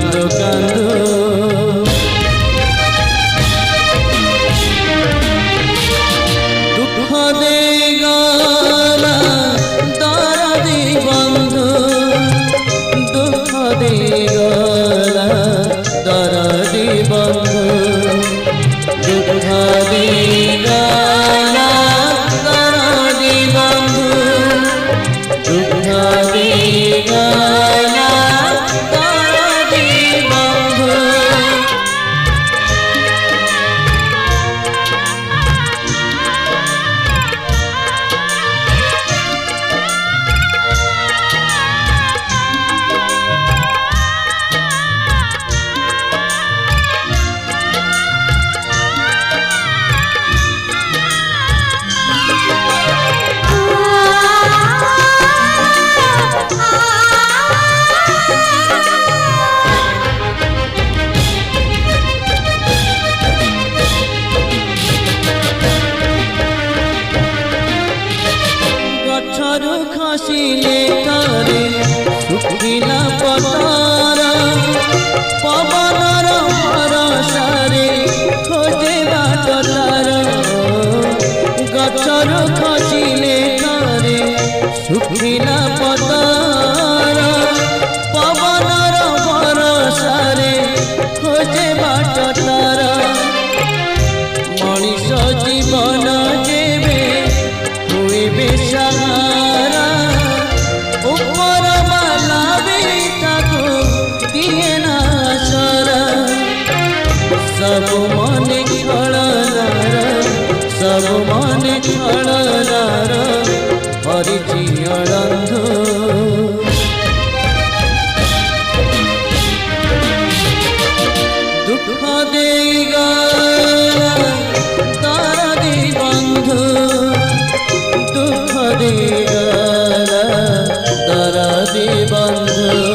কান্দো কান্দো দুঃখ দেই গলা দরদি বন্ধু দুঃখ দেই গলা দরদি বন্ধু দুঃখ দেই গলা দরদি বন্ধু দুঃখ দেই গলা দরদি বন্ধু ଗଛରୁ ଖସିଲେ ଥରେ ଶୁଖିଲା ପତର ପବନର ଭରସାରେ ଖୋଜେ ବାଟ ତାର ଗଛରୁ ଖସିଲେ ଥରେ ଶୁଖିଲା ପତର ପବନର ଭରସାରେ ଖୋଜେ ବାଟ ତାର ମଣିଷ ଜୀବନ ଯେବେ हुए सहारा ऊपर वाला भी ताको दिए ना सरा सब मन खड़नार सब मन खड़नार हरिची अड़ंध दुख देई गला दरदी बंधु दुख देई गला दरदी बंधु